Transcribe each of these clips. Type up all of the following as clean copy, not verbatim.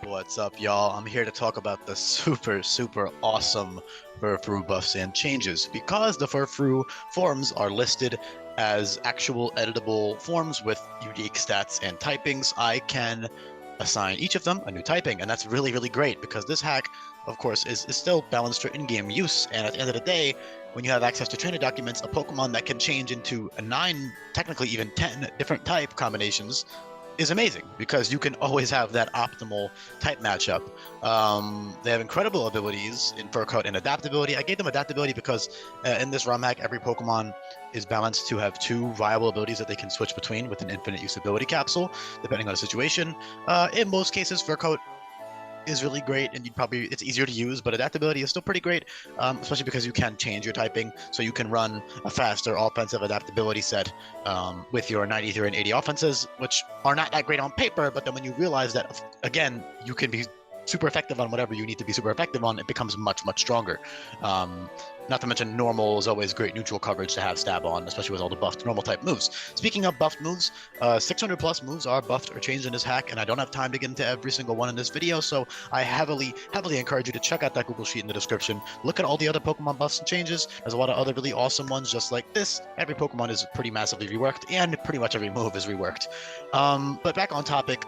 What's up, y'all? I'm here to talk about the super awesome Furfrou buffs and changes. Because the Furfrou forms are listed as actual editable forms with unique stats and typings, I can assign each of them a new typing, and that's really great because this hack, of course, is still balanced for in-game use. And at the end of the day, when you have access to trainer documents, a Pokemon that can change into a 9, technically even 10 different type combinations is amazing because you can always have that optimal type matchup. They have incredible abilities in Fur Coat and adaptability. I gave them adaptability because in this ROM hack, every Pokemon is balanced to have 2 viable abilities that they can switch between with an infinite usability capsule, depending on the situation. In most cases, Fur Coat is really great, and it's easier to use, but adaptability is still pretty great, especially because you can change your typing, so you can run a faster offensive adaptability set with your 93 and 80 offenses, which are not that great on paper, but then when you realize that, again, you can be super effective on whatever you need to be super effective on, it becomes much stronger. Not to mention normal is always great neutral coverage to have stab on, especially with all the buffed normal type moves. Speaking of buffed moves, 600 plus moves are buffed or changed in this hack, and I don't have time to get into every single one in this video, so I heavily encourage you to check out that Google Sheet in the description. Look at all the other Pokemon buffs and changes. There's a lot of other really awesome ones just like this. Every Pokemon is pretty massively reworked, and pretty much every move is reworked. But back on topic,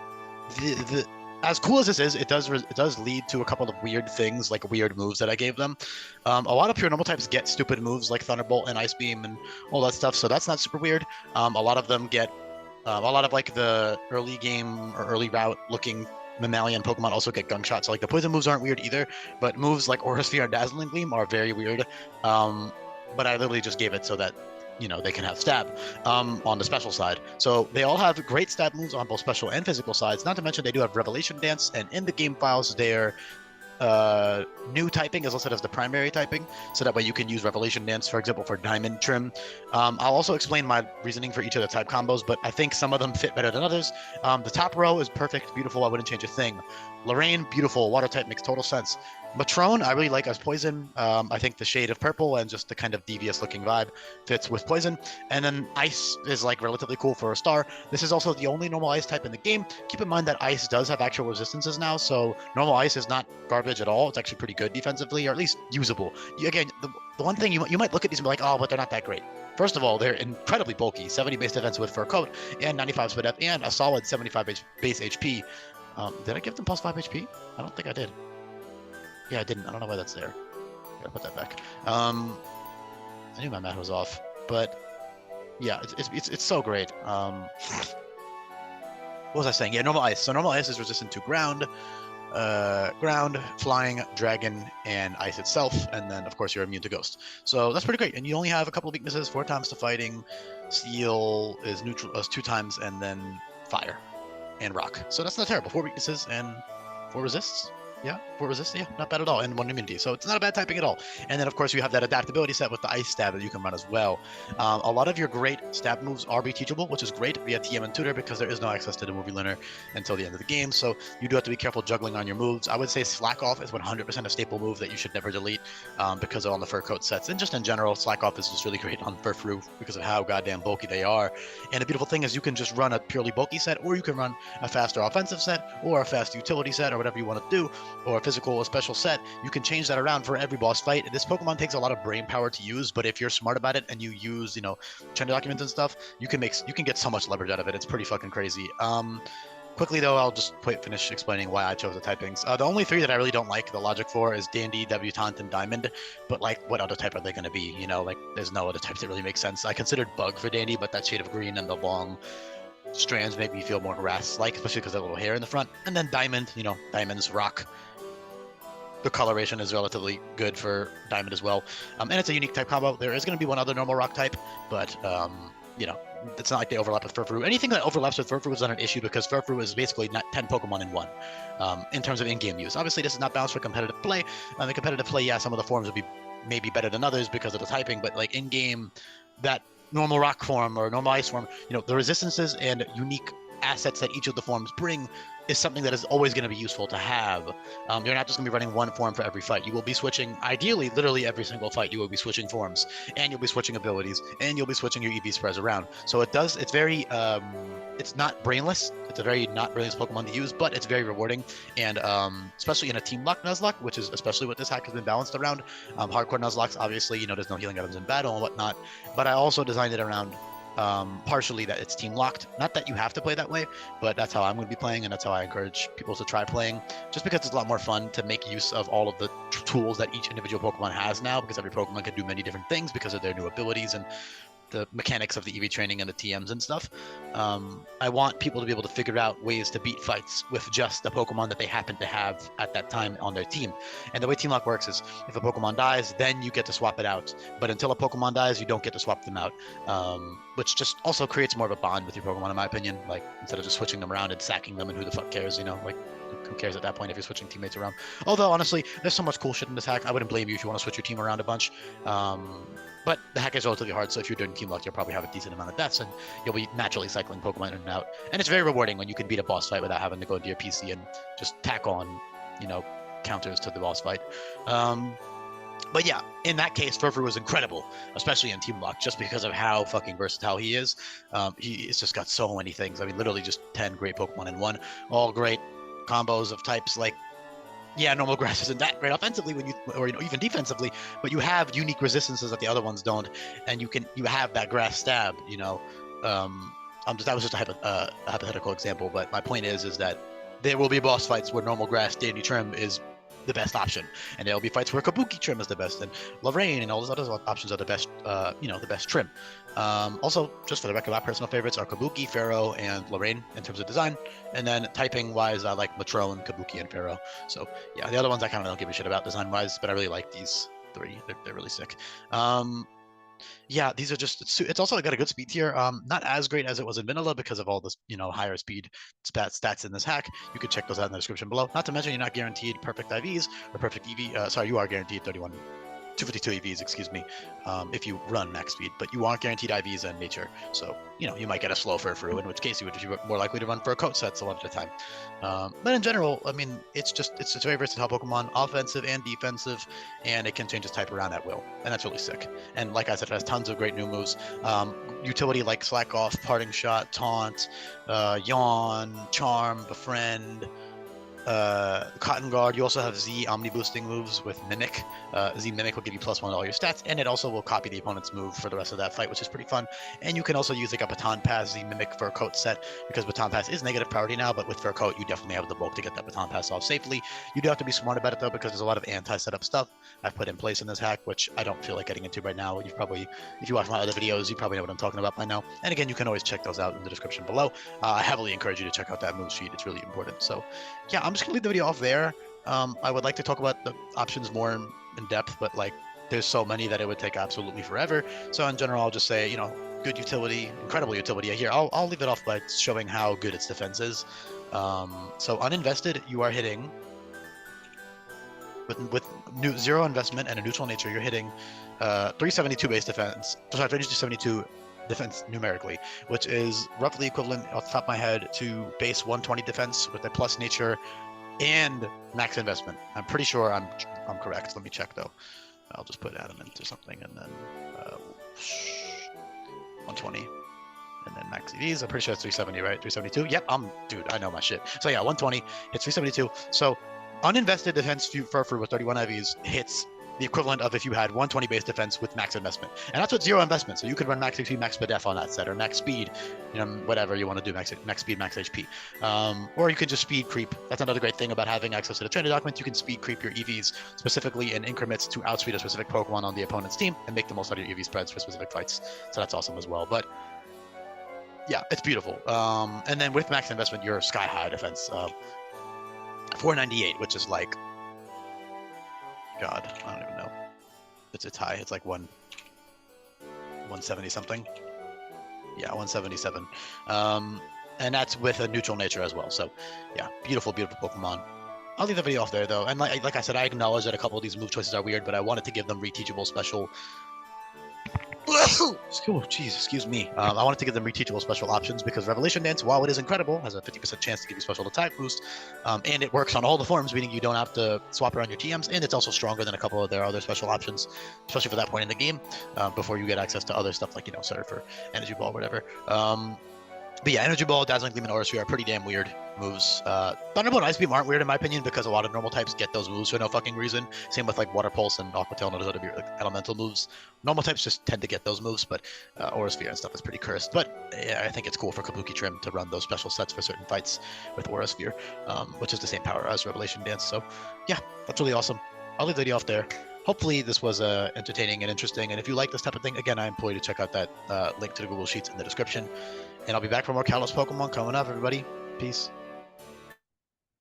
as cool as this is, it does lead to a couple of weird things, like weird moves that I gave them. A lot of pure normal types get stupid moves like Thunderbolt and Ice Beam and all that stuff, so that's not super weird. A lot of them get a lot of like the early game or early route looking mammalian Pokemon also get Gunk Shot, so like the poison moves aren't weird either, but moves like Aura Sphere and Dazzling Gleam are very weird. But I literally just gave it so that they can have stab on the special side. So they all have great stab moves on both special and physical sides. Not to mention they do have Revelation Dance, and in the game files, their new typing is listed as the primary typing, so that way you can use Revelation Dance, for example, for Diamond Trim. I'll also explain my reasoning for each of the type combos, but I think some of them fit better than others. The top row is perfect, beautiful, I wouldn't change a thing. Lorraine, beautiful, water type makes total sense. Matrone, I really like as poison. I think the shade of purple and just the kind of devious looking vibe fits with poison. And then ice is like relatively cool for a star. This is also the only normal ice type in the game. Keep in mind that ice does have actual resistances now, so normal ice is not garbage at all. It's actually pretty good defensively, or at least usable. Again, the one thing you might look at these and be like, oh, but they're not that great. First of all, they're incredibly bulky, 70 base defense with Fur Coat, and 95 speed up, and a solid 75 base HP. Did I give them plus 5 HP? I don't think I did. Yeah, I didn't. I don't know why that's there. Gotta put that back. I knew my math was off, but yeah, it's so great. What was I saying? Yeah, normal ice. So normal ice is resistant to ground, flying, dragon, and ice itself, and then of course you're immune to ghost. So that's pretty great. And you only have a couple of weaknesses: 4 times to fighting, steel is neutral 2 times, and then fire and rock. So that's not terrible. 4 weaknesses and 4 resists. Yeah, 4 resists, yeah, not bad at all, and 1 immunity, so it's not a bad typing at all. And then, of course, you have that adaptability set with the ice stab that you can run as well. A lot of your great stab moves are reteachable, which is great via TM and Tutor because there is no access to the movie learner until the end of the game, so you do have to be careful juggling on your moves. I would say Slack Off is 100% a staple move that you should never delete because they're on the Fur Coat sets, and just in general, Slack Off is just really great on Furfrou because of how goddamn bulky they are. And the beautiful thing is you can just run a purely bulky set, or you can run a faster offensive set, or a fast utility set, or whatever you want to do, or a physical, a special set. You can change that around for every boss fight. This Pokemon takes a lot of brain power to use, but if you're smart about it and you use, trainer documents and stuff, you can get so much leverage out of it. It's pretty fucking crazy. Quickly though, I'll just finish explaining why I chose the typings. The only 3 that I really don't like the logic for is Dandy, Debutante, and Diamond. But like, what other type are they going to be? Like, there's no other type that really makes sense. I considered Bug for Dandy, but that shade of green and the long strands make me feel more grass-like, especially because of the little hair in the front. And then Diamond, Diamond's rock. The coloration is relatively good for Diamond as well. And it's a unique type combo. There is going to be one other normal rock type, but, it's not like they overlap with Furfrou. Anything that overlaps with Furfrou is not an issue because Furfrou is basically not 10 Pokemon in one in terms of in-game use. Obviously, this is not balanced for competitive play. The competitive play, yeah, some of the forms would be maybe better than others because of the typing, but like in-game, that normal rock form or normal ice form, the resistances and unique assets that each of the forms bring is something that is always going to be useful to have. You're not just going to be running one form for every fight. You will be switching, ideally, literally every single fight, you will be switching forms, and you'll be switching abilities, and you'll be switching your EV spreads around. So it's very, it's not brainless. It's a very not brainless Pokemon to use, but it's very rewarding. And especially in a Team Lock Nuzlocke, which is especially what this hack has been balanced around. Hardcore Nuzlocks, obviously, there's no healing items in battle and whatnot, but I also designed it around partially that it's team locked. Not that you have to play that way, but that's how I'm going to be playing, and that's how I encourage people to try playing, just because it's a lot more fun to make use of all of the tools that each individual Pokemon has now, because every Pokemon can do many different things because of their new abilities and the mechanics of the EV training and the TMs and stuff. I want people to be able to figure out ways to beat fights with just the Pokemon that they happen to have at that time on their team. And the way Team Lock works is if a Pokemon dies, then you get to swap it out. But until a Pokemon dies, you don't get to swap them out, which just also creates more of a bond with your Pokemon, in my opinion. Like, instead of just switching them around and sacking them, and who the fuck cares, like, who cares at that point if you're switching teammates around? Although, honestly, there's so much cool shit in this hack. I wouldn't blame you if you want to switch your team around a bunch. But the hack is relatively hard, so if you're doing Team Lock, you'll probably have a decent amount of deaths, and you'll be naturally cycling Pokemon in and out. And it's very rewarding when you can beat a boss fight without having to go into your PC and just tack on, counters to the boss fight. But yeah, in that case, Furfrou was incredible, especially in Team Lock, just because of how fucking versatile he is. He's just got so many things. I mean, literally just 10 great Pokemon in one. All great combos of types like, yeah, normal grass isn't that great offensively or even defensively, but you have unique resistances that the other ones don't, and you have that grass stab. That was just a hypothetical example, but my point is that there will be boss fights where normal grass Dandy Trim is the best option, and there will be fights where Kabuki Trim is the best, and Lorraine and all those other options are the best. The best trim. Also, just for the record, my personal favorites are Kabuki, Pharaoh, and Lorraine in terms of design. And then typing wise, I like Matrone, Kabuki, and Pharaoh. So yeah, the other ones I kind of don't give a shit about design wise, but I really like these three. They're really sick. Yeah, these are just, it's also got a good speed tier. Not as great as it was in vanilla because of all this, higher speed stats in this hack. You can check those out in the description below. Not to mention you're not guaranteed perfect IVs or perfect EV. Sorry, you are guaranteed 252 EVs, excuse me, if you run max speed, but you aren't guaranteed IVs in nature. So, you might get a slow Furfrou, in which case you would be more likely to run Fur Coat sets a lot of the time. But in general, I mean, it's a very versatile Pokemon, offensive and defensive, and it can change its type around at will, and that's really sick. And like I said, it has tons of great new moves. Utility like Slack Off, Parting Shot, Taunt, Yawn, Charm, Befriend, Cotton Guard. You also have Z Omni boosting moves with Mimic. Z Mimic will give you +1 to all your stats, and it also will copy the opponent's move for the rest of that fight, which is pretty fun. And you can also use like a Baton Pass Z Mimic Fur Coat set, because Baton Pass is negative priority now, but with Fur Coat you definitely have the bulk to get that Baton Pass off safely. You do have to be smart about it though, because there's a lot of anti-setup stuff I've put in place in this hack, which I don't feel like getting into right now. If you watch my other videos, you probably know what I'm talking about by now. And again, you can always check those out in the description below. I heavily encourage you to check out that move sheet. It's really important. So yeah, I'm just gonna leave the video off there. I would like to talk about the options more in depth, but like there's so many that it would take absolutely forever. So in general, I'll just say, good utility, incredible utility. Here, I'll leave it off by showing how good its defense is. So uninvested, you are hitting with zero investment and a neutral nature. You're hitting 372 base defense. Sorry, 372 defense numerically, which is roughly equivalent off the top of my head to base 120 defense with a plus nature and max investment. I'm pretty sure I'm correct. Let me check though. I'll just put adamant or something, and then 120, and then max EVs. I'm pretty sure it's 370, right? 372. Yep, dude, I know my shit. So yeah, 120 hits 372. So uninvested defense Furfrou with 31 IVs hits the equivalent of if you had 120 base defense with max investment, and that's with zero investment. So you could run max HP, max def on that set, or max speed, whatever you want to do, max speed, max HP, or you could just speed creep. That's another great thing about having access to the trainer document. You can speed creep your EVs specifically in increments to outspeed a specific Pokemon on the opponent's team and make the most out of your EV spreads for specific fights. So that's awesome as well. But yeah, it's beautiful. And then with max investment, you're sky high defense, 498, which is like, God, I don't even know. It's high. It's like 170 something. Yeah, 177. And that's with a neutral nature as well. So yeah, beautiful, beautiful Pokemon. I'll leave the video off there though. And like I said, I acknowledge that a couple of these move choices are weird, but I wanted to give them reteachable special Excuse me. I wanted to give them reteachable special options because Revelation Dance, while it is incredible, has a 50% chance to give you special attack boost, and it works on all the forms, meaning you don't have to swap around your TMs, and it's also stronger than a couple of their other special options, especially for that point in the game, before you get access to other stuff like, Surfer, Energy Ball, whatever. But yeah, Energy Ball, Dazzling Gleam, and Aura Sphere are pretty damn weird moves. Thunderbolt and Ice Beam aren't weird in my opinion because a lot of normal types get those moves for no fucking reason. Same with like Water Pulse and Aqua Tail and those other elemental moves. Normal types just tend to get those moves, but Aura Sphere and stuff is pretty cursed. But yeah, I think it's cool for Kabuki Trim to run those special sets for certain fights with Aura Sphere, which is the same power as Revelation Dance. So yeah, that's really awesome. I'll leave the video off there. Hopefully this was entertaining and interesting. And if you like this type of thing, again, I implore you to check out that link to the Google Sheets in the description. And I'll be back for more Kalos Pokemon coming up, everybody. Peace.